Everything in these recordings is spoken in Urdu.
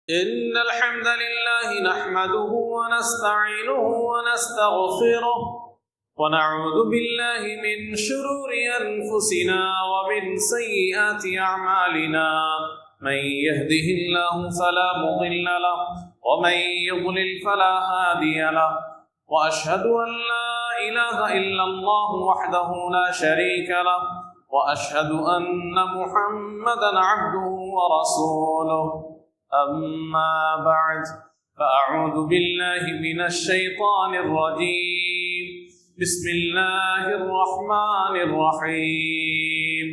إن الحمد لله نحمده ونستعينه ونستغفره ونعوذ بالله من شرور أنفسنا ومن سيئات أعمالنا من يهده الله فلا مضل له ومن يضلل فلا هادي له وأشهد أن لا إله إلا الله وحده لا شريك له وأشهد أن محمدا عبده ورسوله أما بعد فأعوذ بالله من الشيطان الرجيم بسم الله الرحمن الرحيم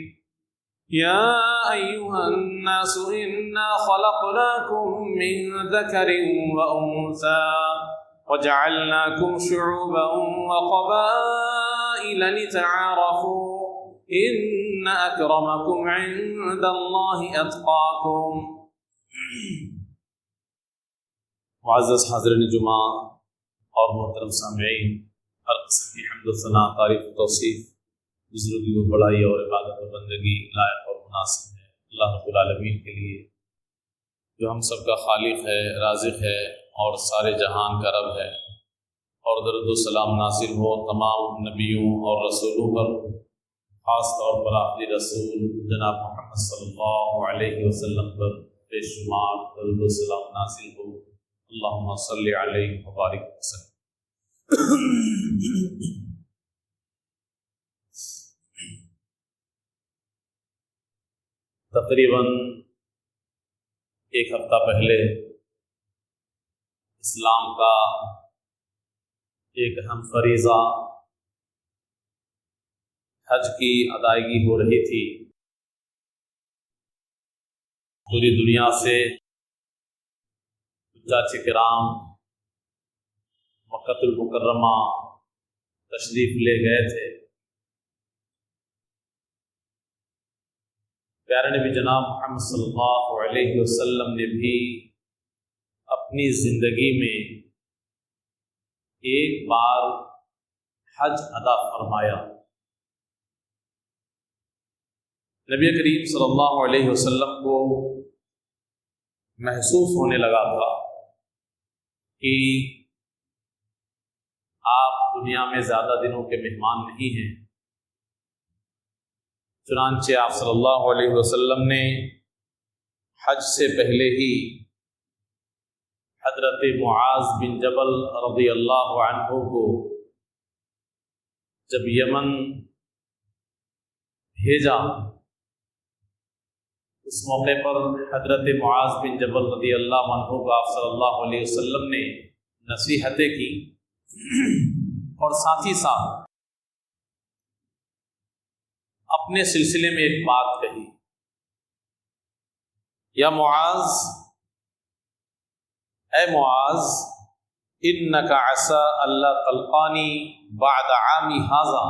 يا أيها الناس إنا خلقناكم من ذكر وأنثى وجعلناكم شعوبا وقبائل لتعارفوا إن أكرمكم عند الله أتقاكم. معزز حاضرین جمعہ اور محترم سامعین، ہر قسم کی حمد و ثنا، تعریف و توصیف، بزرگی و بڑائی اور عبادت و بندگی لائق اور مناسب ہے اللہ رب العالمین کے لیے، جو ہم سب کا خالق ہے، رازق ہے اور سارے جہان کا رب ہے. اور درود و سلام نازل ہو تمام نبیوں اور رسولوں پر، خاص طور پر آخری رسول جناب محمد صلی اللہ علیہ وسلم پر بے شمار درود و سلام نازل ہو. اللہم صلی علیہ وبارک وسلم. تقریباً ایک ہفتہ پہلے اسلام کا ایک اہم فریضہ حج کی ادائیگی ہو رہی تھی. پوری دنیا سے حجاج کرام مکہ المکرمہ تشریف لے گئے تھے. پیارے نبی جناب محمد صلی اللہ علیہ وسلم نے بھی اپنی زندگی میں ایک بار حج ادا فرمایا. نبی کریم صلی اللہ علیہ وسلم کو محسوس ہونے لگا تھا کہ آپ دنیا میں زیادہ دنوں کے مہمان نہیں ہیں. چنانچہ آپ صلی اللہ علیہ وسلم نے حج سے پہلے ہی حضرت معاذ بن جبل رضی اللہ عنہ کو جب یمن بھیجا، اس موقع پر حضرت معاذ بن جبل رضی اللہ عنہ کو آپ صلی اللہ علیہ وسلم نے نصیحتیں کی اور ساتھ ہی ساتھ اپنے سلسلے میں ایک بات کہی. یا معاذ، اے معاذ، انک عسى الا تلقانی بعد عامی ھذا،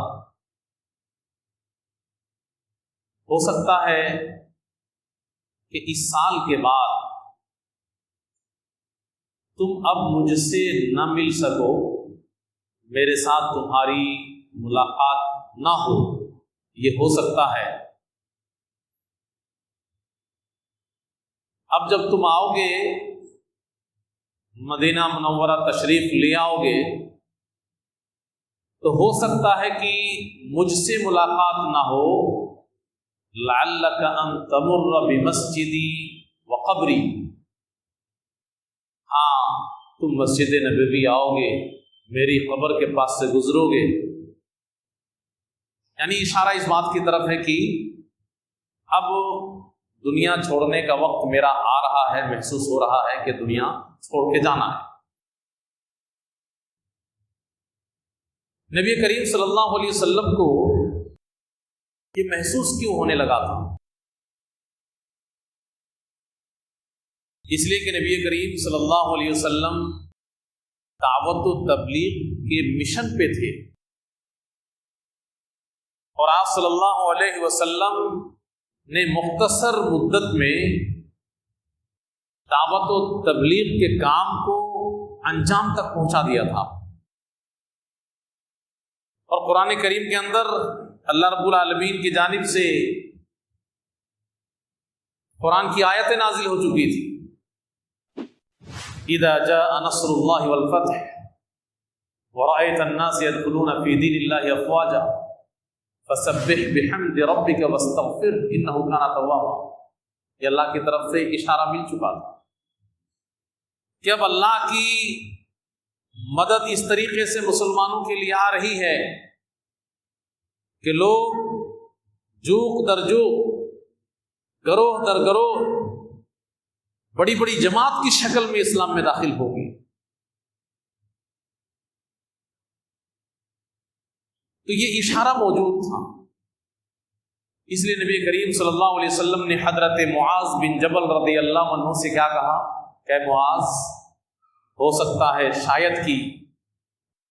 ہو سکتا ہے کہ اس سال کے بعد تم اب مجھ سے نہ مل سکو، میرے ساتھ تمہاری ملاقات نہ ہو، یہ ہو سکتا ہے. اب جب تم آؤ گے، مدینہ منورہ تشریف لے آؤ گے، تو ہو سکتا ہے کہ مجھ سے ملاقات نہ ہو. لعلک ان تمر بمسجدی وقبری، ہاں تم مسجد نبوی آؤ گے، میری قبر کے پاس سے گزرو گے. یعنی اشارہ اس بات کی طرف ہے کہ اب دنیا چھوڑنے کا وقت میرا آ رہا ہے، محسوس ہو رہا ہے کہ دنیا چھوڑ کے جانا ہے. نبی کریم صلی اللہ علیہ وسلم کو یہ محسوس کیوں ہونے لگا تھا؟ اس لیے کہ نبی کریم صلی اللہ علیہ وسلم دعوت و تبلیغ کے مشن پہ تھے، اور آپ صلی اللہ علیہ وسلم نے مختصر مدت میں دعوت و تبلیغ کے کام کو انجام تک پہنچا دیا تھا. اور قرآن کریم کے اندر اللہ رب العالمین کی جانب سے قرآن کی آیتیں نازل ہو چکی تھی. اذا جاء نصر اللہ والفتح ورأيت الناس يدخلون في دين الله افواجا فسبح بحمد ربك واستغفر انه كان توابا. یہ اللہ کی طرف سے ایک اشارہ مل چکا تھا کہ اب اللہ کی مدد اس طریقے سے مسلمانوں کے لیے آ رہی ہے کہ لوگ جوق در جوق، گروہ در گروہ، بڑی بڑی جماعت کی شکل میں اسلام میں داخل ہوگی. تو یہ اشارہ موجود تھا. اس لیے نبی کریم صلی اللہ علیہ وسلم نے حضرت معاذ بن جبل رضی اللہ عنہ سے کیا کہا کہ معاذ، ہو سکتا ہے شاید کہ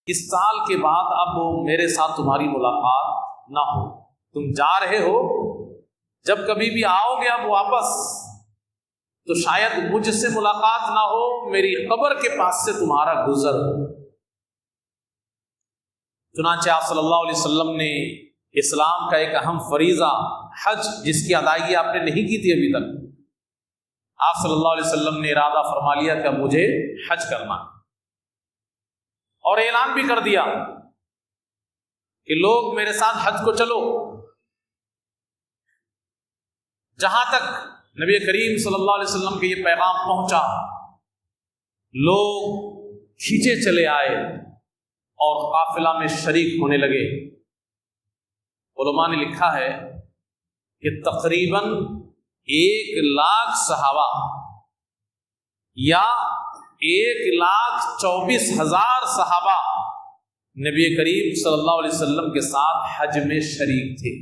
اس سال کے بعد اب میرے ساتھ تمہاری ملاقات نہ ہو. تم جا رہے ہو، جب کبھی بھی آؤ گے اب واپس تو شاید مجھ سے ملاقات نہ ہو، میری قبر کے پاس سے تمہارا گزر ہو. چنانچہ آپ صلی اللہ علیہ وسلم نے اسلام کا ایک اہم فریضہ حج، جس کی ادائیگی آپ نے نہیں کی تھی ابھی تک، آپ صلی اللہ علیہ وسلم نے ارادہ فرما لیا کہ اب مجھے حج کرنا، اور اعلان بھی کر دیا کہ لوگ میرے ساتھ حج کو چلو. جہاں تک نبی کریم صلی اللہ علیہ وسلم کے یہ پیغام پہنچا، لوگ کھینچے چلے آئے اور قافلہ میں شریک ہونے لگے. علماء نے لکھا ہے کہ تقریباً 1,00,000 صحابہ یا 1,24,000 صحابہ نبی کریم صلی اللہ علیہ وسلم کے ساتھ حج میں شریک تھے.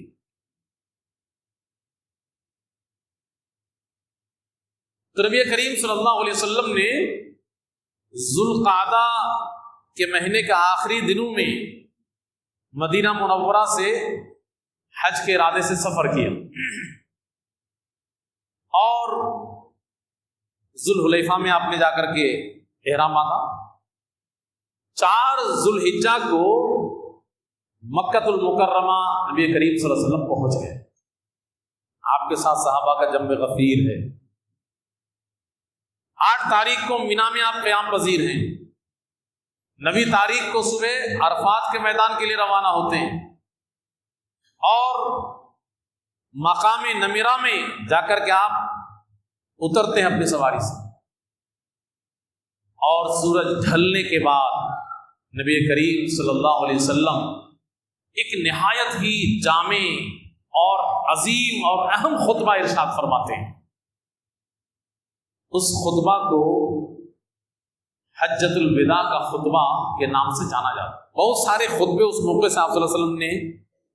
تو نبی کریم صلی اللہ علیہ وسلم نے ذوالقعدہ کے مہینے کے آخری دنوں میں مدینہ منورہ سے حج کے ارادے سے سفر کیا اور ذوالحلیفہ میں آپ نے جا کر کے احرام باندھا. 4 ذوالحجہ کو مکۃ المکرمہ نبی کریم صلی اللہ علیہ وسلم پہنچ گئے. آپ کے ساتھ صحابہ کا جمع غفیر ہے. 8 تاریخ کو مینا میں آپ قیام پذیر ہیں. 9 تاریخ کو صبح عرفات کے میدان کے لیے روانہ ہوتے ہیں اور مقام نمیرہ میں جا کر کے آپ اترتے ہیں اپنی سواری سے. اور سورج ڈھلنے کے بعد نبی کریم صلی اللہ علیہ وسلم ایک نہایت ہی جامع اور عظیم اور اہم خطبہ ارشاد فرماتے ہیں. اس خطبہ کو حجۃ الوداع کا خطبہ کے نام سے جانا جاتا ہے. بہت سارے خطبے اس موقع سے آپ صلی اللہ علیہ وسلم نے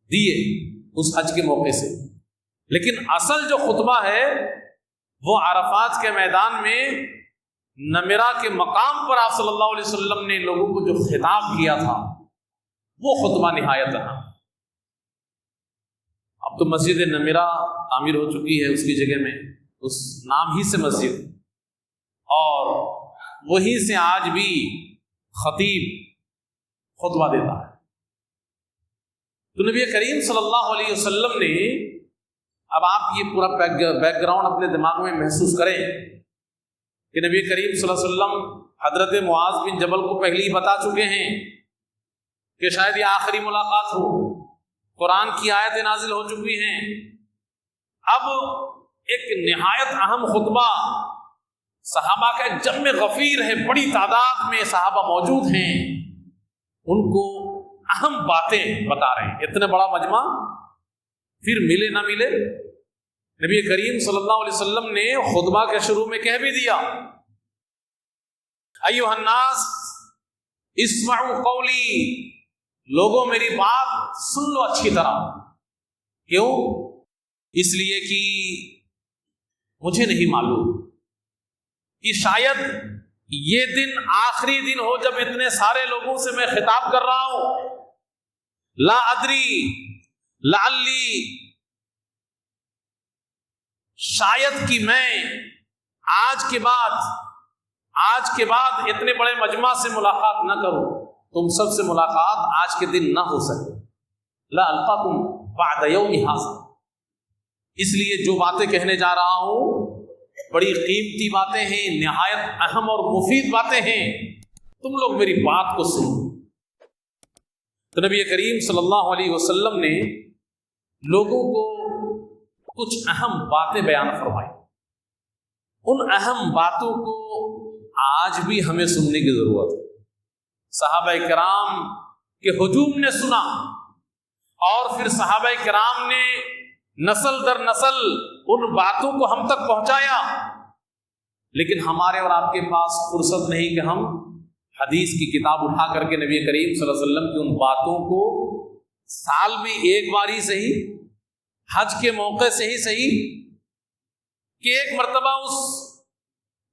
دیے اس حج کے موقع سے، لیکن اصل جو خطبہ ہے وہ عرفات کے میدان میں نمیرہ کے مقام پر آپ صلی اللہ علیہ وسلم نے لوگوں کو جو خطاب کیا تھا وہ خطبہ نہایت اہم. اب تو مسجد نمیرہ تعمیر ہو چکی ہے، اس کی جگہ میں اس نام ہی سے مسجد، اور وہیں سے آج بھی خطیب خطبہ دیتا ہے. تو نبی کریم صلی اللہ علیہ وسلم نے، اب آپ یہ پورا بیک گراؤنڈ اپنے دماغ میں محسوس کریں کہ نبی کریم صلی اللہ علیہ وسلم حضرت معاذ بن جبل کو پہلے ہی بتا چکے ہیں کہ شاید یہ آخری ملاقات ہو، قرآن کی آیتیں نازل ہو چکی ہیں. اب ایک نہایت اہم خطبہ، صحابہ کا ایک جمع غفیر ہے، بڑی تعداد میں صحابہ موجود ہیں، ان کو اہم باتیں بتا رہے ہیں. اتنا بڑا مجمع پھر ملے نہ ملے. نبی کریم صلی اللہ علیہ وسلم نے خطبہ کے شروع میں کہہ بھی دیا، ایھا الناس اسمعوا قولی، لوگوں میری بات سن لو اچھی طرح. کیوں؟ اس لیے کہ مجھے نہیں معلوم کہ شاید یہ دن آخری دن ہو جب اتنے سارے لوگوں سے میں خطاب کر رہا ہوں. لا ادری لعلی، شاید کہ میں آج کے بعد اتنے بڑے مجمع سے ملاقات نہ کروں، تم سب سے ملاقات آج کے دن نہ ہو سکے. لا القاکم بعد یوم ھذا، اس لیے جو باتیں کہنے جا رہا ہوں بڑی قیمتی باتیں ہیں، نہایت اہم اور مفید باتیں ہیں، تم لوگ میری بات کو سنو۔ تو نبی کریم صلی اللہ علیہ وسلم نے لوگوں کو کچھ اہم باتیں بیان فرمائی۔ ان اہم باتوں کو آج بھی ہمیں سننے کی ضرورت ہے۔ صحابہ کرام کے ہجوم نے سنا، اور پھر صحابہ کرام نے نسل در نسل ان باتوں کو ہم تک پہنچایا، لیکن ہمارے اور آپ کے پاس فرصت نہیں کہ ہم حدیث کی کتاب اٹھا کر کے نبی کریم صلی اللہ علیہ وسلم کی ان باتوں کو سال میں ایک باری صحیح، حج کے موقع سے ہی صحیح، کہ ایک مرتبہ اس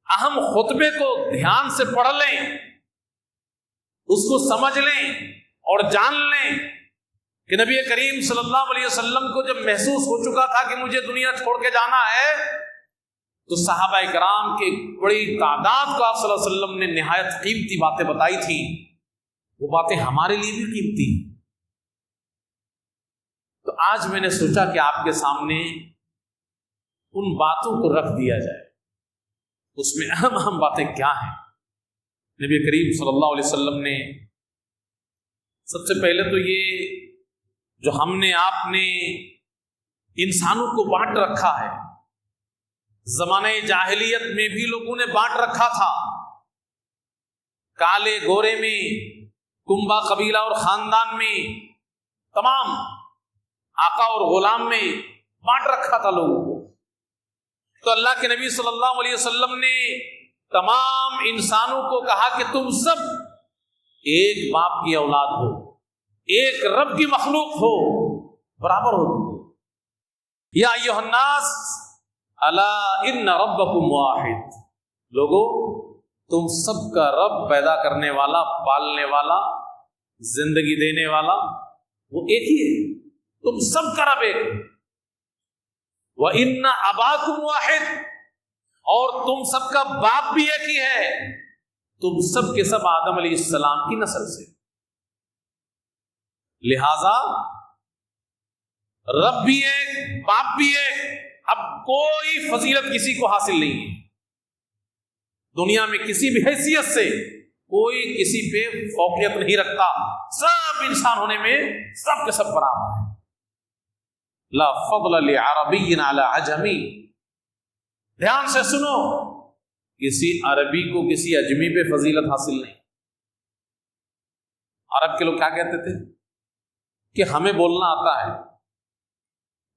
اہم خطبے کو دھیان سے پڑھ لیں، اس کو سمجھ لیں اور جان لیں کہ نبی کریم صلی اللہ علیہ وسلم کو جب محسوس ہو چکا تھا کہ مجھے دنیا چھوڑ کے جانا ہے، تو صحابہ کرام کی بڑی تعداد کو آپ صلی اللہ علیہ وسلم نے نہایت قیمتی باتیں بتائی تھیں۔ وہ باتیں ہمارے لیے بھی قیمتی۔ تو آج میں نے سوچا کہ آپ کے سامنے ان باتوں کو رکھ دیا جائے، اس میں اہم اہم باتیں کیا ہیں۔ نبی کریم صلی اللہ علیہ وسلم نے سب سے پہلے تو یہ جو ہم نے آپ نے انسانوں کو بانٹ رکھا ہے، زمانہ جاہلیت میں بھی لوگوں نے بانٹ رکھا تھا، کالے گورے میں، کنبا قبیلہ اور خاندان میں، تمام آقا اور غلام میں بانٹ رکھا تھا لوگوں کو۔ تو اللہ کے نبی صلی اللہ علیہ وسلم نے تمام انسانوں کو کہا کہ تم سب ایک باپ کی اولاد ہو، ایک رب کی مخلوق ہو، برابر ہو۔ یا ایھا الناس الا ان ربکم واحد، لوگو تم سب کا رب پیدا کرنے والا، پالنے والا، زندگی دینے والا وہ ایک ہی ہے، تم سب کا رب ایک ہے۔ وَإِنَّ أَبَاكُمْ وَاحِدٌ، اور تم سب کا باپ بھی ایک ہی ہے، تم سب کے سب آدم علیہ السلام کی نسل سے، لہذا رب بھی ایک، باپ بھی ایک۔ اب کوئی فضیلت کسی کو حاصل نہیں ہے دنیا میں، کسی بھی حیثیت سے کوئی کسی پہ فوقیت نہیں رکھتا، سب انسان ہونے میں سب کے سب برابر ہیں۔ لا فضل لعربی علی عجمی، دھیان سے سنو، کسی عربی کو کسی اجمی پہ فضیلت حاصل نہیں۔ عرب کے لوگ کیا کہتے تھے کہ ہمیں بولنا آتا ہے،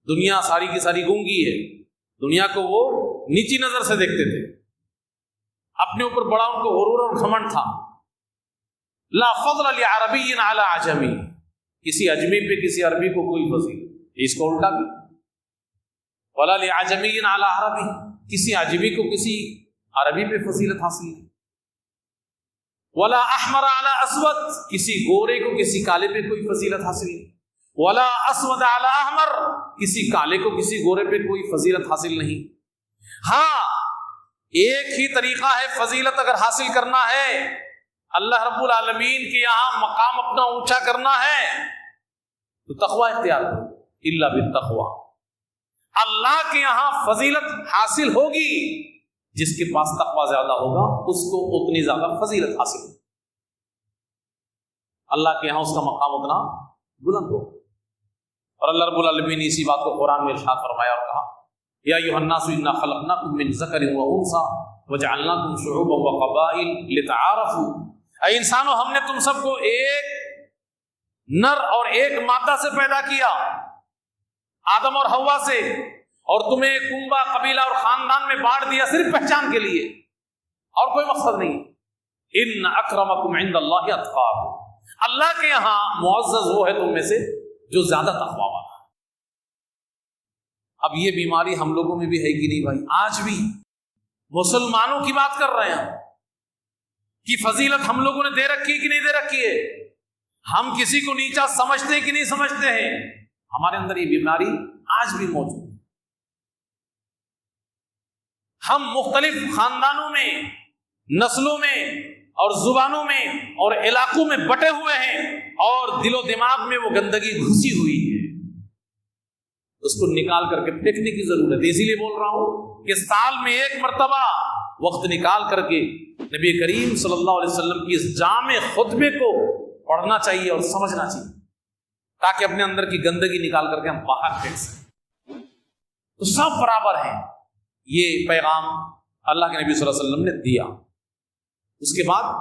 دنیا ساری کی ساری گونگی ہے، دنیا کو وہ نیچی نظر سے دیکھتے تھے، اپنے اوپر بڑا ان کو غرور اور گھمنڈ تھا۔ لا فضل لعربی علی عجمی، کسی اجمی پہ کسی عربی کو کوئی فضیلت، اس کو الٹا بھی، ولا لعجمی علی عربی، کسی عجمی کو کسی عربی پہ فضیلت حاصل نہیں، ولا احمر علی اسود، کسی گورے کو کسی کالے پہ کوئی فضیلت حاصل نہیں، ولا اسود علی احمر، کسی کالے کو کسی گورے پہ کوئی فضیلت حاصل نہیں۔ ہاں ایک ہی طریقہ ہے فضیلت اگر حاصل کرنا ہے، اللہ رب العالمین کے یہاں مقام اپنا اونچا کرنا ہے تو تقوی اختیار کرو، الا بالتقوی۔ اللہ کے یہاں فضیلت حاصل ہوگی، جس کے پاس تقوی زیادہ ہوگا اس کو اتنی زیادہ فضیلت حاصل ہوگی، اللہ کے یہاں اس کا مقام اتنا بلند ہوگا۔ اور اللہ رب العالمین نے اسی بات کو قرآن میں ارشاد فرمایا اور کہا، یا ایھا الناس انا خلقناکم من ذکر و انثی وجعلناکم شعوبا وقبائل لتعارفوا، اے انسانوں ہم نے تم سب کو ایک نر اور ایک مادہ سے پیدا کیا، آدم اور حوا سے، اور تمہیں کنبا قبیلہ اور خاندان میں بانٹ دیا صرف پہچان کے لیے، اور کوئی مقصد نہیں۔ ان اکرمکم عند اللہ اتقاکم، اللہ کے یہاں معزز وہ ہے تم میں سے جو زیادہ تقوی والا ہے۔ اب یہ بیماری ہم لوگوں میں بھی ہے کہ نہیں بھائی؟ آج بھی مسلمانوں کی بات کر رہے ہیں کہ فضیلت ہم لوگوں نے دے رکھی ہے کہ نہیں دے رکھی ہے، ہم کسی کو نیچا سمجھتے ہیں کہ نہیں سمجھتے ہیں، ہمارے اندر یہ بیماری آج بھی موجود ہے۔ ہم مختلف خاندانوں میں، نسلوں میں اور زبانوں میں اور علاقوں میں بٹے ہوئے ہیں، اور دل و دماغ میں وہ گندگی گھسی ہوئی ہے۔ اس کو نکال کر کے پھینکنے کی ضرورت ہے. اسی لیے بول رہا ہوں کہ سال میں ایک مرتبہ وقت نکال کر کے نبی کریم صلی اللہ علیہ وسلم کی اس جامع خطبے کو پڑھنا چاہیے اور سمجھنا چاہیے، تاکہ اپنے اندر کی گندگی نکال کر کے ہم باہر پھینک سکیں. تو سب برابر ہیں، یہ پیغام اللہ کے نبی صلی اللہ علیہ وسلم نے دیا. اس کے بعد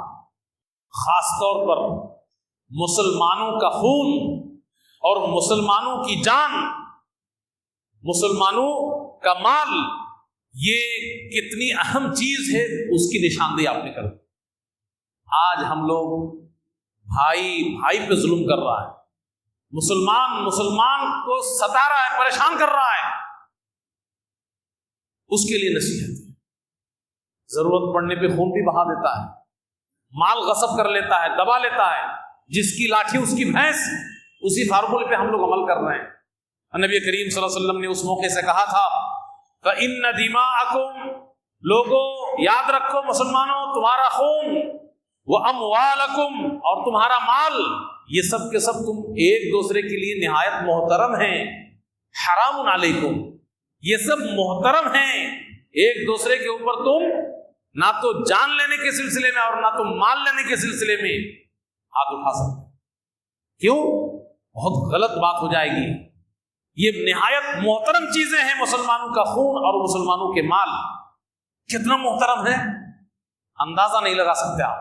خاص طور پر مسلمانوں کا خون اور مسلمانوں کی جان، مسلمانوں کا مال، یہ کتنی اہم چیز ہے اس کی نشاندہی آپ نے کر دی. آج ہم لوگ بھائی پہ ظلم کر رہا ہے، مسلمان کو ستا رہا ہے، پریشان کر رہا ہے. اس کے لیے نصیحت ہے، ضرورت پڑنے پہ خون بھی بہا دیتا ہے، مال غصب کر لیتا ہے، دبا لیتا ہے. جس کی لاٹھی اس کی بھینس، اسی فارمولے پہ ہم لوگ عمل کر رہے ہیں. نبی کریم صلی اللہ علیہ وسلم نے اس موقع سے کہا تھا فَإِنَّ دِمَاءَكُمْ، لوگوں یاد رکھو مسلمانوں، تمہارا خون، وَأَمْوَالَكُمْ، اور تمہارا مال، یہ سب کے سب تم ایک دوسرے کے لیے نہایت محترم ہیں. حرام علیکم، یہ سب محترم ہیں. ایک دوسرے کے اوپر تم نہ تو جان لینے کے سلسلے میں اور نہ تو مال لینے کے سلسلے میں ہاتھ اٹھا سکتے. کیوں؟ بہت غلط بات ہو جائے گی. یہ نہایت محترم چیزیں ہیں، مسلمانوں کا خون اور مسلمانوں کے مال. کتنا محترم ہے، اندازہ نہیں لگا سکتے آپ.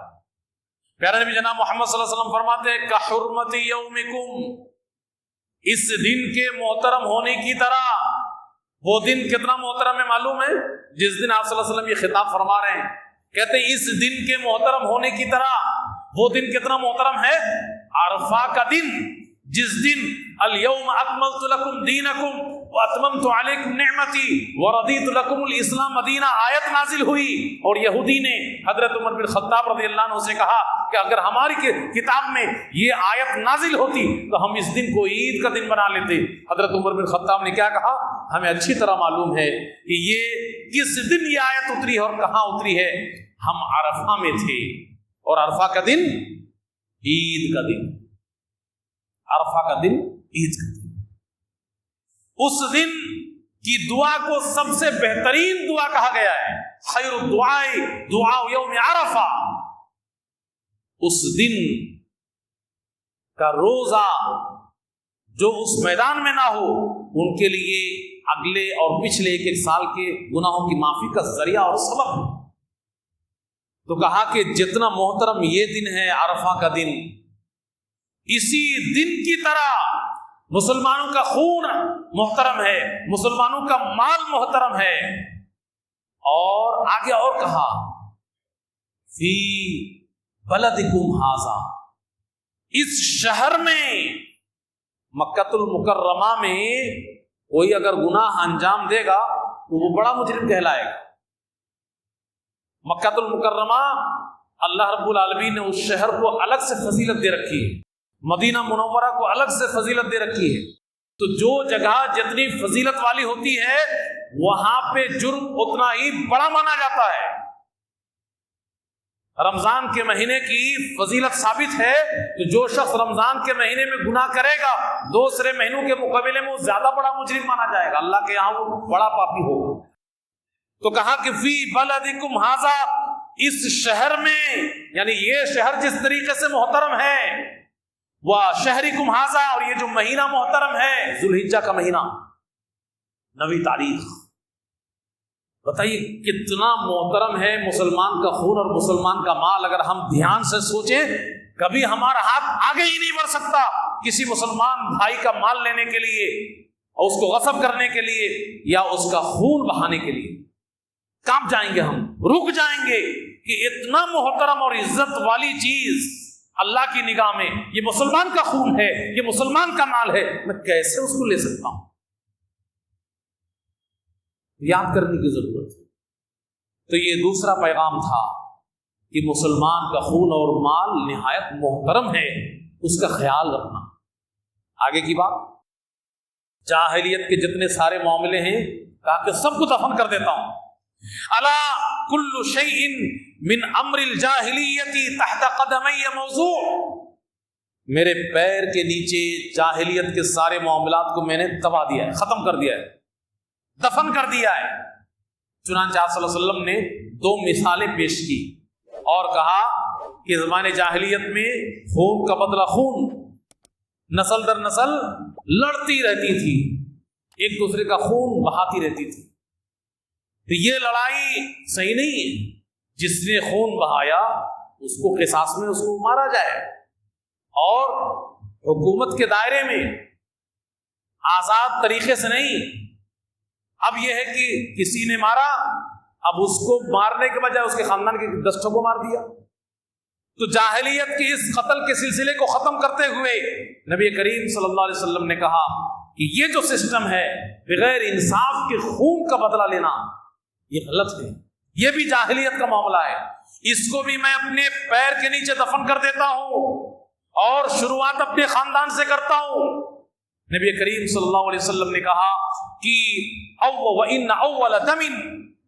پیارے نبی جناب محمد صلی اللہ علیہ وسلم فرماتے ہیں کحرمت یومکم، اس دن کے محترم ہونے کی طرح. وہ دن کتنا محترم ہے معلوم ہے؟ جس دن آپ صلی اللہ علیہ وسلم یہ خطاب فرما رہے ہیں، کہتے ہیں اس دن کے محترم ہونے کی طرح. وہ دن کتنا محترم ہے؟ عرفہ کا دن، جس دن الیوم اکملت لکم دینکم واتممت علیکم نعمتی ورضیت لکم الاسلام دینہ آیت نازل ہوئی. اور یہودی نے حضرت عمر بن خطاب رضی اللہ عنہ سے کہا کہ اگر ہماری کتاب میں یہ آیت نازل ہوتی تو ہم اس دن کو عید کا دن بنا لیتے. حضرت عمر بن خطاب نے کیا کہا؟ ہمیں اچھی طرح معلوم ہے کہ یہ کس دن یہ آیت اتری ہے اور کہاں اتری ہے. ہم عرفہ میں تھے، اور عرفہ کا دن عید کا دن، عرفہ کا دن عید کا دن. اس دن کی دعا کو سب سے بہترین دعا کہا گیا ہے. خیر الدعاء دعاء یوم عرفہ. اس دن کا روزہ جو اس میدان میں نہ ہو، ان کے لیے اگلے اور پچھلے ایک سال کے گناہوں کی معافی کا ذریعہ اور سبب ہے. تو کہا کہ جتنا محترم یہ دن ہے عرفہ کا دن، اسی دن کی طرح مسلمانوں کا خون محترم ہے، مسلمانوں کا مال محترم ہے. اور آگے اور کہا فی بلدکم ھذا، اس شہر میں مکۃ المکرمہ میں کوئی اگر گناہ انجام دے گا تو وہ بڑا مجرم کہلائے گا. مکۃ المکرمہ اللہ رب العالمین نے اس شہر کو الگ سے فضیلت دے رکھی ہے، مدینہ منورہ کو الگ سے فضیلت دے رکھی ہے. تو جو جگہ جتنی فضیلت والی ہوتی ہے وہاں پہ جرم اتنا ہی بڑا مانا جاتا ہے. رمضان کے مہینے کی فضیلت ثابت ہے کہ جو شخص رمضان کے مہینے میں گناہ کرے گا دوسرے مہینوں کے مقابلے میں وہ زیادہ بڑا مجرم مانا جائے گا، اللہ کے یہاں وہ بڑا پاپی ہوگا. تو کہا کہ فی بلدکم ھذا، اس شہر میں، یعنی یہ شہر جس طریقے سے محترم ہے، وہ شہرکم ھذا، اور یہ جو مہینہ محترم ہے ذوالحجہ کا مہینہ، 9 تاریخ. بتائیے کتنا محترم ہے مسلمان کا خون اور مسلمان کا مال. اگر ہم دھیان سے سوچیں، کبھی ہمارا ہاتھ آگے ہی نہیں بڑھ سکتا کسی مسلمان بھائی کا مال لینے کے لیے اور اس کو غصب کرنے کے لیے یا اس کا خون بہانے کے لیے. کانپ جائیں گے، ہم رک جائیں گے کہ اتنا محترم اور عزت والی چیز اللہ کی نگاہ میں یہ مسلمان کا خون ہے، یہ مسلمان کا مال ہے، میں کیسے اس کو لے سکتا ہوں؟ یاد کرنے کی ضرورت ہے. تو یہ دوسرا پیغام تھا کہ مسلمان کا خون اور مال نہایت محترم ہے، اس کا خیال رکھنا. آگے کی بات، جاہلیت کے جتنے سارے معاملے ہیں کہا کہ سب کو دفن کر دیتا ہوں. الا کل شیء من امر الجاہلیت تحت قدمی موضوع. میرے پیر کے نیچے جاہلیت کے سارے معاملات کو میں نے دبا دیا ہے، ختم کر دیا ہے، دفن کر دیا ہے۔ چنانچہ آپ صلی اللہ علیہ وسلم نے 2 مثالیں پیش کی اور کہا کہ زمانے جاہلیت میں خون کا بدلہ خون، نسل در نسل لڑتی رہتی تھی، ایک دوسرے کا خون بہاتی رہتی تھی۔ تو یہ لڑائی صحیح نہیں ہے، جس نے خون بہایا اس کو قصاص میں اس کو مارا جائے، اور حکومت کے دائرے میں آزاد طریقے سے نہیں۔ اب یہ ہے کہ کسی نے مارا، اب اس کو مارنے کے بجائے اس کے خاندان کے 10 کو مار دیا۔ تو جاہلیت کے اس قتل کے سلسلے کو ختم کرتے ہوئے نبی کریم صلی اللہ علیہ وسلم نے کہا کہ یہ جو سسٹم ہے بغیر انصاف کے خون کا بدلہ لینا، یہ غلط ہے، یہ بھی جاہلیت کا معاملہ ہے، اس کو بھی میں اپنے پیر کے نیچے دفن کر دیتا ہوں اور شروعات اپنے خاندان سے کرتا ہوں۔ نبی کریم صلی اللہ علیہ وسلم نے کہا کہ وَإِنَّ أَوَّلَ دَمٍ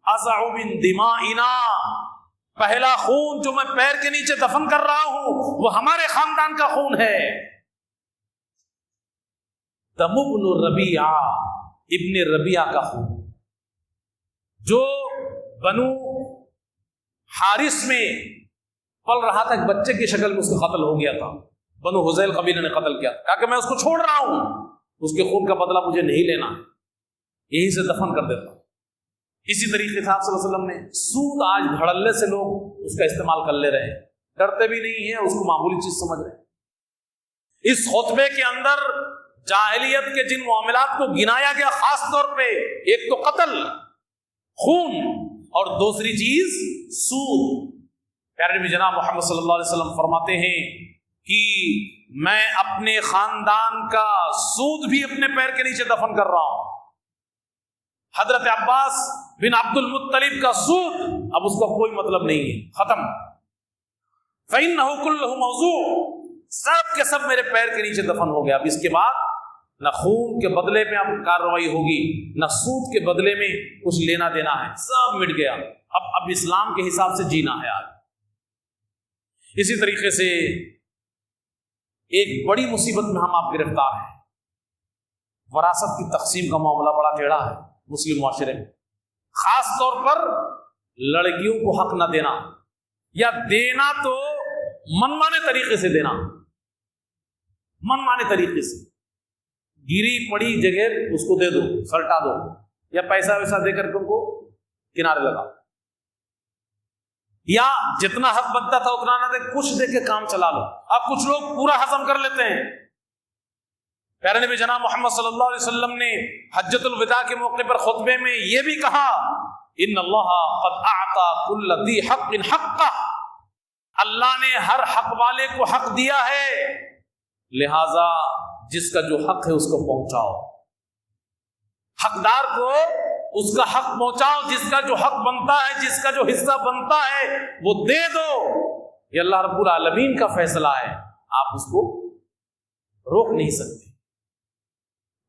أَزَعُ مِن دِمَائِنَا، پہلا خون جو میں پیر کے نیچے دفن کر رہا ہوں وہ ہمارے خاندان کا خون ہے۔ دم ابن ربیعہ، ابن ربیعہ کا خون، جو بنو حارث میں پل رہا تھا، ایک بچے کی شکل میں اس کا قتل ہو گیا تھا، بنو حذیل قبیلے نے قتل کیا، کہا کہ میں اس کو چھوڑ رہا ہوں، اس کے خون کا بدلہ مجھے نہیں لینا، یہیں سے دفن کر دیتا ہوں۔ اسی طریقے سے آپ صلی اللہ علیہ وسلم نے سود آج دھڑلے سے لوگ اس کا استعمال کر لے رہے ہیں، ڈرتے بھی نہیں ہیں، اس کو معمولی چیز سمجھ رہے ہیں۔ اس خطبے کے اندر جاہلیت کے جن معاملات کو گنایا گیا، خاص طور پہ ایک تو قتل، خون، اور دوسری چیز سود۔ پیارے نبی جناب محمد صلی اللہ علیہ وسلم فرماتے ہیں کہ میں اپنے خاندان کا سود بھی اپنے پیر کے نیچے دفن کر رہا ہوں۔ حضرت عباس بن عبد المطلب کا سود اب اس کا کوئی مطلب نہیں ہے، ختم۔ فَإِنَّهُ كُلُّهُ مَوْضُوعٌ، سب کے سب میرے پیر کے نیچے دفن ہو گیا۔ اب اس کے بعد نہ خون کے بدلے میں اب کارروائی ہوگی، نہ سود کے بدلے میں کچھ لینا دینا ہے، سب مٹ گیا۔ اب اسلام کے حساب سے جینا ہے آج۔ اسی طریقے سے ایک بڑی مصیبت میں ہم آپ گرفتار ہیں، وراثت کی تقسیم کا معاملہ بڑا ٹیڑھا ہے مسلم معاشرے میں، خاص طور پر لڑکیوں کو حق نہ دینا، یا دینا تو منمانے طریقے سے دینا، منمانے طریقے سے، گری پڑی جگہ اس کو دے دو، سلٹا دو، یا پیسہ ویسا دے کر کے ان کو کنارے لگا، یا جتنا حق بنتا تھا اتنا نہ دے، کچھ دے کے کام چلا لو۔ اب کچھ لوگ پورا ہضم کر لیتے ہیں۔ پیارے نبی جناب محمد صلی اللہ علیہ وسلم نے حجۃ الوداع کے موقع پر خطبے میں یہ بھی کہا، ان اللہ قد اعطى كل ذی حق حقہ، اللہ نے ہر حق والے کو حق دیا ہے، لہذا جس کا جو حق ہے اس کو پہنچاؤ، حقدار کو اس کا حق پہنچاؤ، جس کا جو حق بنتا ہے، جس کا جو حصہ بنتا ہے وہ دے دو۔ یہ اللہ رب العالمین کا فیصلہ ہے، آپ اس کو روک نہیں سکتے۔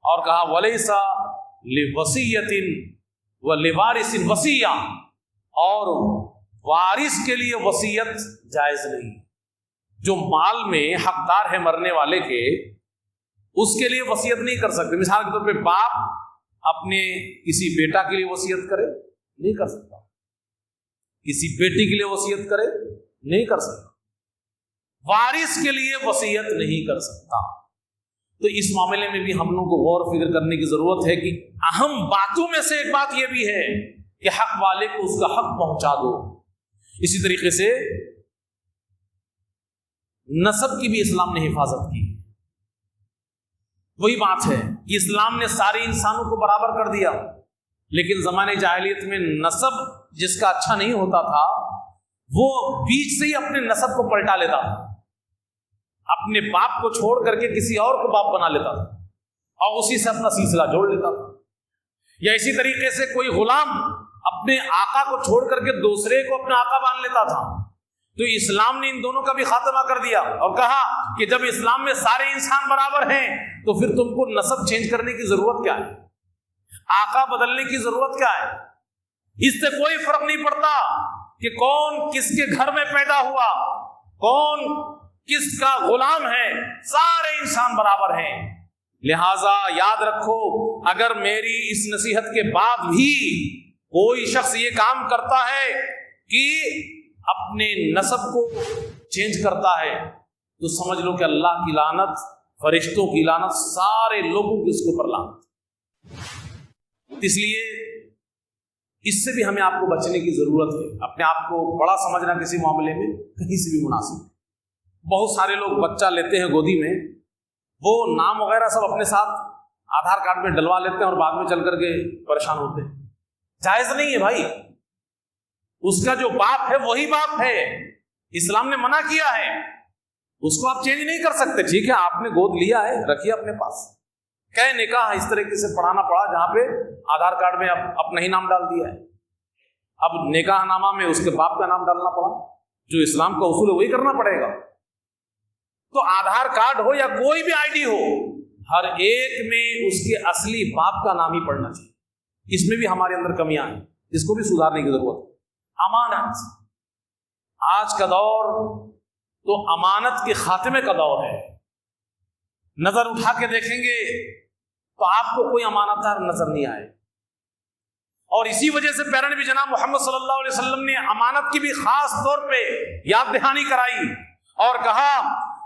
اور کہا وَلَيْسَ لِوَصِيَّةٍ وَلِوَارِثٍ وَصِيَّةٌ، اور وارث کے لیے وصیت جائز نہیں۔ جو مال میں حقدار ہے مرنے والے کے، اس کے لیے وصیت نہیں کر سکتے۔ مثال کے طور پہ باپ اپنے کسی بیٹا کے لیے وصیت کرے، نہیں کر سکتا، کسی بیٹی کے لیے وصیت کرے، نہیں کر سکتا، وارث کے لیے وصیت نہیں کر سکتا۔ تو اس معاملے میں بھی ہم لوگوں کو غور و فکر کرنے کی ضرورت ہے کہ اہم باتوں میں سے ایک بات یہ بھی ہے کہ حق والے کو اس کا حق پہنچا دو۔ اسی طریقے سے نسب کی بھی اسلام نے حفاظت کی۔ وہی بات ہے کہ اسلام نے سارے انسانوں کو برابر کر دیا، لیکن زمانے جاہلیت میں نسب جس کا اچھا نہیں ہوتا تھا وہ بیچ سے ہی اپنے نسب کو پلٹا لیتا تھا، اپنے باپ کو چھوڑ کر کے کسی اور کو باپ بنا لیتا تھا اور اسی سے اپنا سلسلہ جوڑ لیتا تھا۔ یا اسی طریقے سے کوئی غلام اپنے آقا کو چھوڑ کر کے دوسرے کو اپنا آقا مان لیتا تھا۔ تو اسلام نے ان دونوں کا بھی خاتمہ کر دیا اور کہا کہ جب اسلام میں سارے انسان برابر ہیں تو پھر تم کو نسب چینج کرنے کی ضرورت کیا ہے، آقا بدلنے کی ضرورت کیا ہے؟ اس سے کوئی فرق نہیں پڑتا کہ کون کس کے گھر میں پیدا ہوا، کون کس کا غلام ہے، سارے انسان برابر ہیں۔ لہذا یاد رکھو، اگر میری اس نصیحت کے بعد بھی کوئی شخص یہ کام کرتا ہے کہ اپنے نسب کو چینج کرتا ہے تو سمجھ لو کہ اللہ کی لعنت، فرشتوں کی لعنت، سارے لوگوں کی اس کے اوپر لعنت۔ اس لیے اس سے بھی ہمیں آپ کو بچنے کی ضرورت ہے۔ اپنے آپ کو بڑا سمجھنا کسی معاملے میں کہیں سے بھی مناسب ہے۔ بہت سارے لوگ بچہ لیتے ہیں گودی میں، وہ نام وغیرہ سب اپنے ساتھ آدھار کارڈ میں ڈلوا لیتے ہیں اور بعد میں چل کر کے پریشان ہوتے ہیں۔ جائز نہیں ہے بھائی، اس کا جو باپ ہے وہی باپ ہے، اسلام نے منع کیا ہے، اس کو آپ چینج نہیں کر سکتے۔ ٹھیک ہے، آپ نے گود لیا ہے، رکھیے اپنے پاس۔ کئی نکاح اس طریقے سے پڑھانا پڑا جہاں پہ آدھار کارڈ میں اب اپنا ہی نام ڈال دیا ہے، اب نکاح نامہ میں اس کے باپ کا نام ڈالنا پڑا۔ جو اسلام کا اصول ہے وہی کرنا پڑے گا۔ تو آدھار کارڈ ہو یا کوئی بھی آئی ڈی ہو، ہر ایک میں اس کے اصلی باپ کا نام ہی پڑھنا چاہیے۔ اس میں بھی ہمارے اندر کمیاں ہیں، اس کو بھی سدھارنے کی ضرورت ہے۔ امانت، آج کا دور تو امانت کے خاتمے کا دور ہے۔ نظر اٹھا کے دیکھیں گے تو آپ کو کوئی امانتدار نظر نہیں آئے، اور اسی وجہ سے پیارے نبی جناب محمد صلی اللہ علیہ وسلم نے امانت کی بھی خاص طور پہ یاد دہانی کرائی اور کہا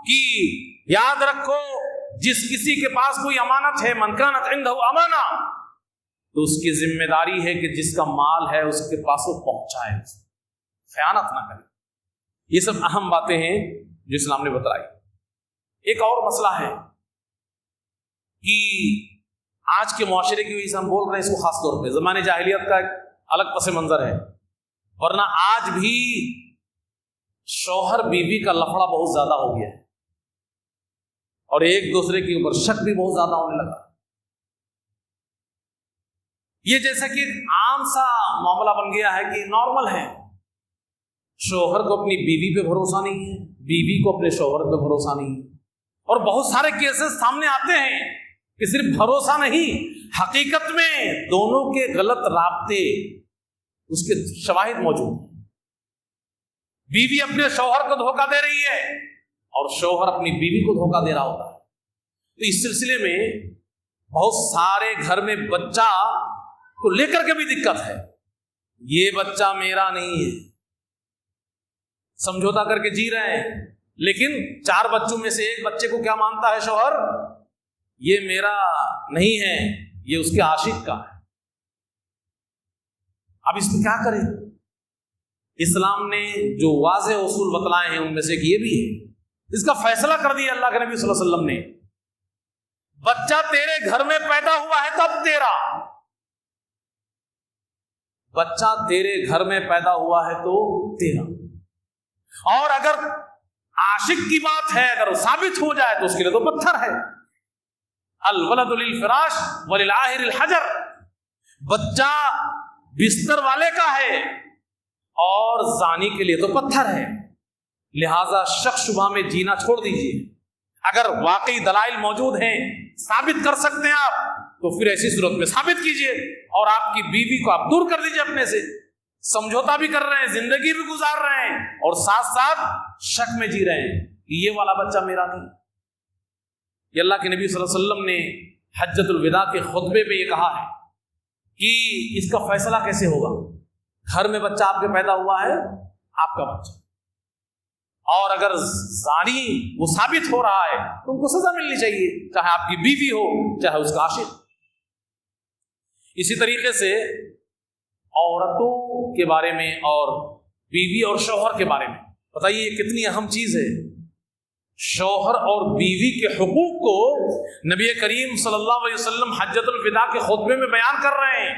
کہ یاد رکھو، جس کسی کے پاس کوئی امانت ہے، من کانت عنده امانہ، تو اس کی ذمہ داری ہے کہ جس کا مال ہے اس کے پاس وہ پہنچائے، خیانت نہ کرے۔ یہ سب اہم باتیں ہیں جو اسلام نے بتائی۔ ایک اور مسئلہ ہے کہ آج کے معاشرے کی وجہ سے ہم بول رہے ہیں اس کو خاص طور پہ، زمانے جاہلیت کا ایک الگ پس منظر ہے، ورنہ آج بھی شوہر بیوی کا لفڑا بہت زیادہ ہو گیا ہے اور ایک دوسرے کے اوپر شک بھی بہت زیادہ ہونے لگا۔ یہ جیسا کہ عام سا معاملہ بن گیا ہے کہ نارمل ہے، شوہر کو اپنی بیوی پہ بھروسہ نہیں ہے، بیوی کو اپنے شوہر پہ بھروسہ نہیں ہے، اور بہت سارے کیسز سامنے آتے ہیں کہ صرف بھروسہ نہیں، حقیقت میں دونوں کے غلط رابطے، اس کے شواہد موجود ہیں۔ بیوی اپنے شوہر کو دھوکہ دے رہی ہے اور شوہر اپنی بیوی کو دھوکہ دے رہا ہوتا ہے۔ تو اس سلسلے میں بہت سارے گھر میں بچہ کو لے کر کے بھی دقت ہے، یہ بچہ میرا نہیں ہے، سمجھوتا کر کے جی رہے ہیں، لیکن 4 بچوں میں سے ایک بچے کو کیا مانتا ہے شوہر؟ یہ میرا نہیں ہے، یہ اس کے عاشق کا ہے۔ اب اس میں کیا کریں؟ اسلام نے جو واضح اصول بتلائے ہیں ان میں سے ایک یہ بھی ہے، اس کا فیصلہ کر دیا اللہ کے نبی صلی اللہ علیہ وسلم نے، بچہ تیرے گھر میں پیدا ہوا ہے تب تیرا، بچہ تیرے گھر میں پیدا ہوا ہے تو تیرا، اور اگر عاشق کی بات ہے، اگر وہ ثابت ہو جائے تو اس کے لیے تو پتھر ہے۔ الولد للفراش وللعاہر الحجر، بچہ بستر والے کا ہے اور زانی کے لیے تو پتھر ہے۔ لہذا شک شبہ میں جینا چھوڑ دیجیے، اگر واقعی دلائل موجود ہیں، ثابت کر سکتے ہیں آپ، تو پھر ایسی صورت میں ثابت کیجیے، اور آپ کی بیوی کو آپ دور کر دیجیے اپنے سے۔ سمجھوتا بھی کر رہے ہیں، زندگی بھی گزار رہے ہیں، اور ساتھ ساتھ شک میں جی رہے ہیں کہ یہ والا بچہ میرا نہیں۔ یہ اللہ کے نبی صلی اللہ علیہ وسلم نے حجۃ الوداع کے خطبے میں یہ کہا ہے کہ اس کا فیصلہ کیسے ہوگا۔ گھر میں بچہ آپ کے پیدا ہوا ہے، آپ کا بچہ، اور اگر زانی وہ ثابت ہو رہا ہے تو ان کو سزا ملنی چاہیے، چاہے آپ کی بیوی ہو چاہے اس کا عاشق۔ اسی طریقے سے عورتوں کے بارے میں اور بیوی اور شوہر کے بارے میں بتائیے، یہ کتنی اہم چیز ہے۔ شوہر اور بیوی کے حقوق کو نبی کریم صلی اللہ علیہ وسلم حجۃ الوداع کے خطبے میں بیان کر رہے ہیں،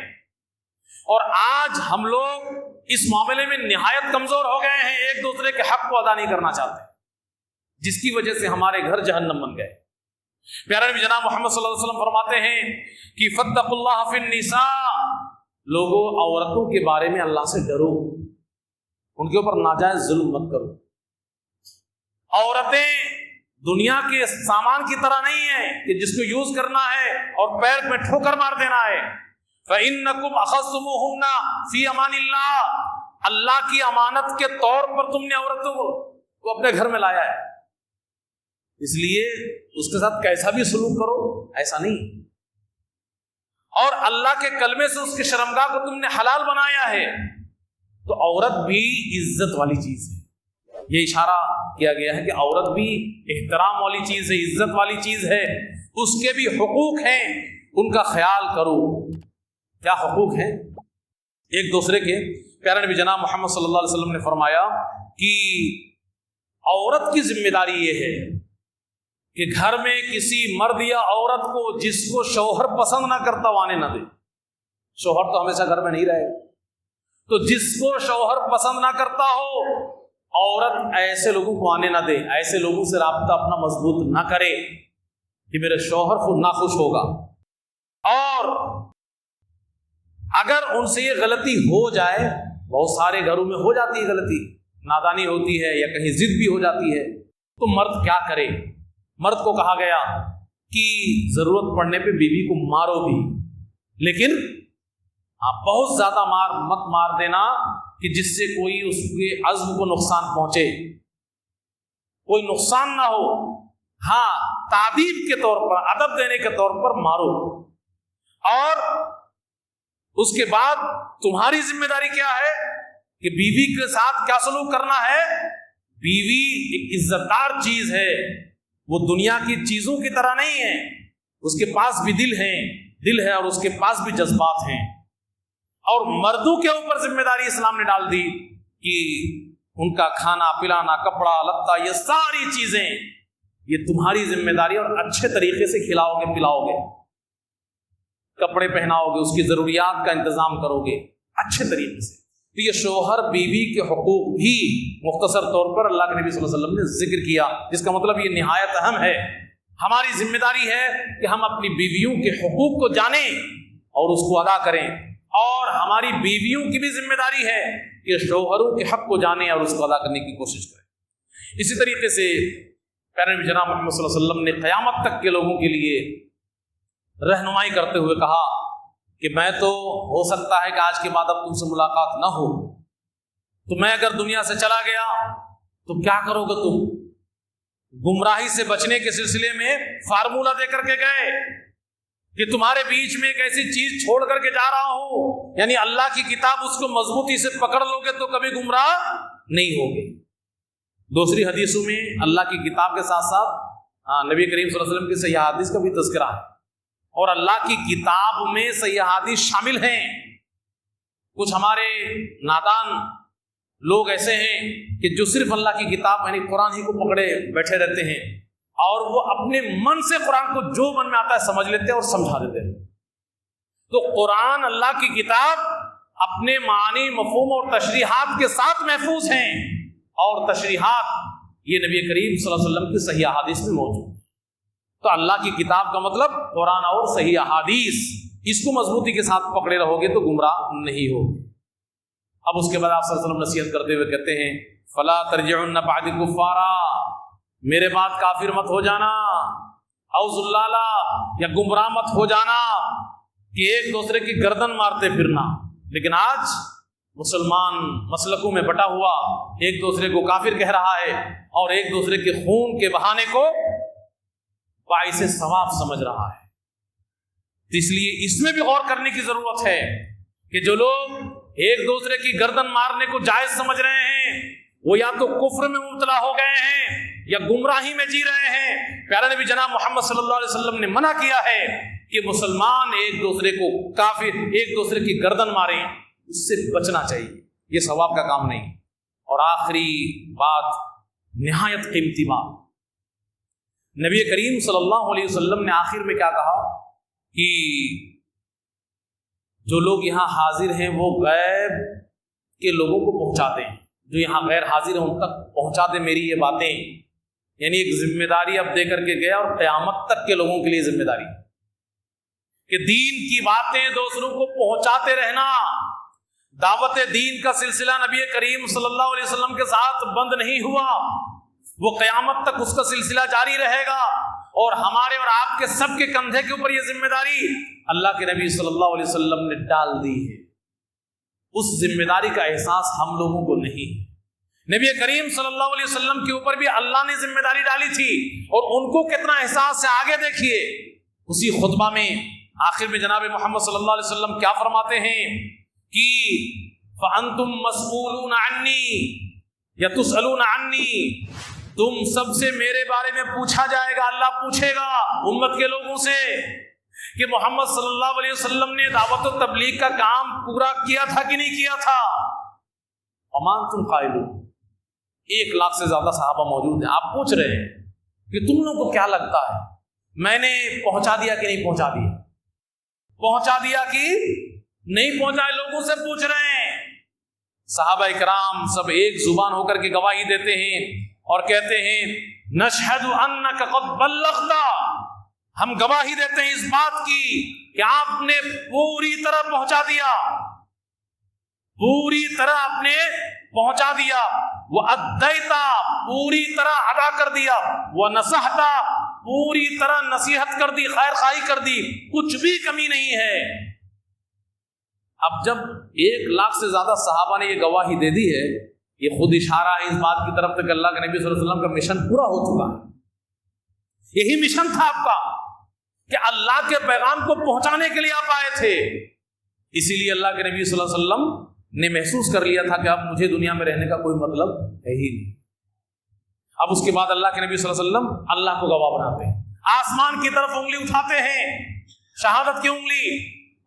اور آج ہم لوگ اس معاملے میں نہایت کمزور ہو گئے ہیں، ایک دوسرے کے حق کو ادا نہیں کرنا چاہتے، جس کی وجہ سے ہمارے گھر جہنم بن گئے۔ پیارے نبی جناب محمد صلی اللہ علیہ وسلم فرماتے ہیں کہ فاتقوا اللہ فی النساء، لوگوں عورتوں کے بارے میں اللہ سے ڈرو، ان کے اوپر ناجائز ظلم مت کرو۔ عورتیں دنیا کے سامان کی طرح نہیں ہیں کہ جس کو یوز کرنا ہے اور پیر میں ٹھوکر مار دینا ہے۔ فَإِنَّكُمْ أَخَذْتُمُوهُنَّ فِي أَمَانِ اللَّهِ، اللہ کی امانت کے طور پر تم نے عورتوں کو اپنے گھر میں لایا ہے، اس لیے اس کے ساتھ کیسا بھی سلوک کرو ایسا نہیں. اور اللہ کے کلمے سے اس کے شرمگاہ کو تم نے حلال بنایا ہے تو عورت بھی عزت والی چیز ہے. یہ اشارہ کیا گیا ہے کہ عورت بھی احترام والی چیز ہے, عزت والی چیز ہے, اس کے بھی حقوق ہیں, ان کا خیال کرو. کیا حقوق ہیں ایک دوسرے کے؟ پیارے نبی جناب محمد صلی اللہ علیہ وسلم نے فرمایا کہ عورت کی ذمہ داری یہ ہے کہ گھر میں کسی مرد یا عورت کو جس کو شوہر پسند نہ کرتا وہ آنے نہ دے. شوہر تو ہمیشہ گھر میں نہیں رہے, تو جس کو شوہر پسند نہ کرتا ہو عورت ایسے لوگوں کو آنے نہ دے, ایسے لوگوں سے رابطہ اپنا مضبوط نہ کرے کہ میرے شوہر خود ناخوش ہوگا. اور اگر ان سے یہ غلطی ہو جائے, بہت سارے گھروں میں ہو جاتی ہے غلطی, نادانی ہوتی ہے یا کہیں ضد بھی ہو جاتی ہے, تو مرد کیا کرے؟ مرد کو کہا گیا کہ ضرورت پڑنے پہ بیوی کو مارو بھی, لیکن بہت زیادہ مت مار دینا کہ جس سے کوئی اس کے عزم کو نقصان پہنچے, کوئی نقصان نہ ہو. ہاں, تعدیب کے طور پر, ادب دینے کے طور پر مارو. اور اس کے بعد تمہاری ذمہ داری کیا ہے کہ بیوی کے ساتھ کیا سلوک کرنا ہے. بیوی ایک عزت دار چیز ہے, وہ دنیا کی چیزوں کی طرح نہیں ہے, اس کے پاس بھی دل ہے اور اس کے پاس بھی جذبات ہیں. اور مردوں کے اوپر ذمہ داری اسلام نے ڈال دی کہ ان کا کھانا پلانا, کپڑا لتا, یہ ساری چیزیں یہ تمہاری ذمہ داری, اور اچھے طریقے سے کھلاؤ گے پلاؤ گے, کپڑے پہناؤ گے, اس کی ضروریات کا انتظام کرو گے اچھے طریقے سے. تو یہ شوہر بیوی کے حقوق بھی مختصر طور پر اللہ کے نبی صلی اللہ علیہ وسلم نے ذکر کیا, جس کا مطلب یہ نہایت اہم ہے. ہماری ذمہ داری ہے کہ ہم اپنی بیویوں کے حقوق کو جانیں اور اس کو ادا کریں, اور ہماری بیویوں کی بھی ذمہ داری ہے کہ شوہروں کے حق کو جانیں اور اس کو ادا کرنے کی کوشش کریں. اسی طریقے سے پیارے نبی جناب محمد صلی اللہ علیہ وسلم نے قیامت تک کے لوگوں کے لیے رہنمائی کرتے ہوئے کہا کہ میں تو ہو سکتا ہے کہ آج کے بعد اب تم سے ملاقات نہ ہو, تو میں اگر دنیا سے چلا گیا تو کیا کرو گے تم؟ گمراہی سے بچنے کے سلسلے میں فارمولہ دے کر کے گئے کہ تمہارے بیچ میں ایک ایسی چیز چھوڑ کر کے جا رہا ہوں, یعنی اللہ کی کتاب, اس کو مضبوطی سے پکڑ لو گے تو کبھی گمراہ نہیں ہوگے. دوسری حدیثوں میں اللہ کی کتاب کے ساتھ ساتھ نبی کریم صلی اللہ علیہ وسلم کی صحیح حدیث کا بھی تذکرہ ہے, اور اللہ کی کتاب میں صحیح حدیث شامل ہیں. کچھ ہمارے نادان لوگ ایسے ہیں کہ جو صرف اللہ کی کتاب یعنی قرآن ہی کو پکڑے بیٹھے رہتے ہیں, اور وہ اپنے من سے قرآن کو جو من میں آتا ہے سمجھ لیتے ہیں اور سمجھا دیتے ہیں. تو قرآن اللہ کی کتاب اپنے معنی, مفہوم اور تشریحات کے ساتھ محفوظ ہیں, اور تشریحات یہ نبی کریم صلی اللہ علیہ وسلم کی صحیح احادیث میں موجود. تو اللہ کی کتاب کا مطلب قرآن اور صحیح احادیث, اس کو مضبوطی کے ساتھ پکڑے رہو گے تو گمراہ نہیں ہوگے. اب اس کے بعد آپ صلی اللہ علیہ وسلم نصیحت کرتے ہوئے کہتے ہیں فلا ترجعن بعد کفارا, میرے بعد کافر مت ہو جانا, او ضلالا یا گمراہ مت ہو جانا کہ ایک دوسرے کی گردن مارتے پھرنا. لیکن آج مسلمان مسلکوں میں بٹا ہوا ایک دوسرے کو کافر کہہ رہا ہے اور ایک دوسرے کے خون کے بہانے کو باعث ثواب سمجھ رہا ہے. اس لیے اس میں بھی غور کرنے کی ضرورت ہے کہ جو لوگ ایک دوسرے کی گردن مارنے کو جائز سمجھ رہے ہیں وہ یا تو کفر میں مبتلا ہو گئے ہیں یا گمراہی میں جی رہے ہیں. پیارے نبی جناب محمد صلی اللہ علیہ وسلم نے منع کیا ہے کہ مسلمان ایک دوسرے کو کافر, ایک دوسرے کی گردن ماریں, اس سے بچنا چاہیے, یہ ثواب کا کام نہیں. اور آخری بات, نہایت قیمتی بات, نبی کریم صلی اللہ علیہ وسلم نے آخر میں کیا کہا کہ جو لوگ یہاں حاضر ہیں وہ غیب کے لوگوں کو پہنچاتے ہیں, جو یہاں غیر حاضر ہیں ان تک پہنچا دیں میری یہ باتیں. یعنی ایک ذمہ داری اب دے کر کے گیا, اور قیامت تک کے لوگوں کے لیے ذمہ داری کہ دین کی باتیں دوسروں کو پہنچاتے رہنا. دعوت دین کا سلسلہ نبی کریم صلی اللہ علیہ وسلم کے ساتھ بند نہیں ہوا, وہ قیامت تک اس کا سلسلہ جاری رہے گا. اور ہمارے اور آپ کے سب کے کندھے کے اوپر یہ ذمہ داری اللہ کے نبی صلی اللہ علیہ وسلم نے ڈال دی ہے. اس ذمہ داری کا احساس ہم لوگوں کو نہیں, نبی کریم صلی اللہ علیہ وسلم کے اوپر بھی اللہ نے ذمہ داری ڈالی تھی، اور ان کو کتنا احساس ہے۔ آگے دیکھیے اسی خطبہ میں آخر میں جناب محمد صلی اللہ علیہ وسلم کیا فرماتے ہیں کہ فَأَنْتُمْ مَسْئُولُونَ عَنِّي یا تُسْأَلُونَ عَنِّي، تم سب سے میرے بارے میں پوچھا جائے گا، اللہ پوچھے گا امت کے لوگوں سے کہ محمد صلی اللہ علیہ وسلم نے دعوت و تبلیغ کا کام پورا کیا تھا کہ نہیں کیا تھا۔ امان تم قائلون، 1 لاکھ سے زیادہ صحابہ موجود ہیں، آپ پوچھ رہے ہیں کہ تم لوگوں کو کیا لگتا ہے میں نے پہنچا دیا کہ نہیں پہنچا دیا، پہنچا دیا کہ نہیں پہنچا؟ لوگوں سے پوچھ رہے ہیں۔ صحابہ کرام سب ایک زبان ہو کر کے گواہی دیتے ہیں اور کہتے ہیں نشہد انک قد بلغت، ہم گواہی دیتے ہیں اس بات کی کہ آپ نے پوری طرح پہنچا دیا، پوری طرح آپ نے پہنچا دیا، وَأَدَّيْتَ، پوری طرح ادا کر دیا، وَنَصَحْتَ، پوری طرح نصیحت کر دی، خیر خواہی کر دی، کچھ بھی کمی نہیں ہے۔ اب جب 1 لاکھ سے زیادہ صحابہ نے یہ گواہی دے دی ہے، یہ خود اشارہ ہے اس بات کی طرف کہ اللہ کے نبی صلی اللہ علیہ وسلم کا مشن پورا ہو چکا ہے۔ یہی مشن تھا آپ کا کہ اللہ کے پیغام کو پہنچانے کے لیے آپ آئے تھے، اسی لیے اللہ کے نبی صلی اللہ علیہ وسلم نے محسوس کر لیا تھا کہ اب مجھے دنیا میں رہنے کا کوئی مطلب ہے ہی نہیں۔ اب اس کے بعد اللہ کے نبی صلی اللہ علیہ وسلم اللہ کو گواہ بناتے ہیں، آسمان کی طرف انگلی اٹھاتے ہیں، شہادت کی انگلی،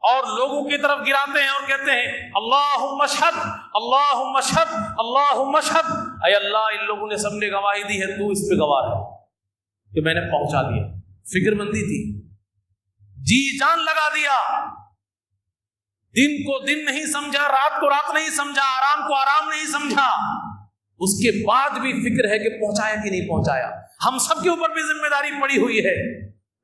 اور لوگوں کی طرف گراتے ہیں اور کہتے ہیں اللہم اشہد، اللہم اشہد، اللہم اشہد، اے اللہ ان لوگوں نے سب نے گواہی دی ہے، تو اس پہ گواہ ہے کہ میں نے پہنچا دیا۔ فکر مندی تھی، جی جان لگا دیا، دن کو دن نہیں سمجھا، رات کو رات نہیں سمجھا، آرام کو آرام نہیں سمجھا، اس کے بعد بھی فکر ہے کہ پہنچایا کہ نہیں پہنچایا۔ ہم سب کے اوپر بھی ذمہ داری پڑی ہوئی ہے،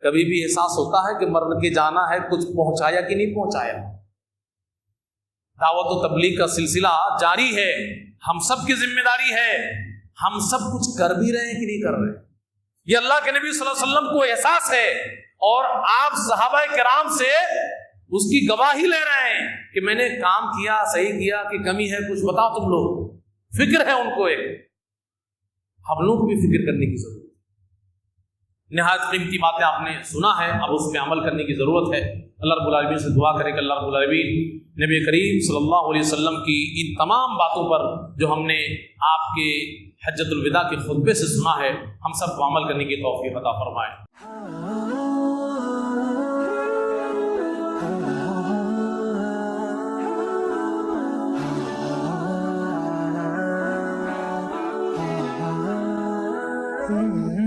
کبھی بھی احساس ہوتا ہے کہ مر کے جانا ہے، کچھ پہنچایا کہ نہیں پہنچایا۔ دعوت و تبلیغ کا سلسلہ جاری ہے، ہم سب کی ذمہ داری ہے، ہم سب کچھ کر بھی رہے ہیں کہ نہیں کر رہے۔ یہ اللہ کے نبی صلی اللہ علیہ وسلم کو احساس ہے، اور آپ صحابہ کرام سے اس کی گواہی لے رہے ہیں کہ میں نے کام کیا، صحیح کیا کہ کمی ہے، کچھ بتاؤ تم لوگ۔ فکر ہے ان کو، ایک ہم لوگ کو بھی فکر کرنے کی ضرورت ہے۔ نہایت قیمتی باتیں آپ نے سنا ہے، اب اس پہ عمل کرنے کی ضرورت ہے۔ اللہ رب العالمین سے دعا کریں کہ اللہ رب العالمین نبی کریم صلی اللہ علیہ وسلم کی ان تمام باتوں پر جو ہم نے آپ کے حجۃ الوداع کے خطبے سے سنا ہے، ہم سب کو عمل کرنے کی توفیق عطا فرمائے۔ Mm-hmm.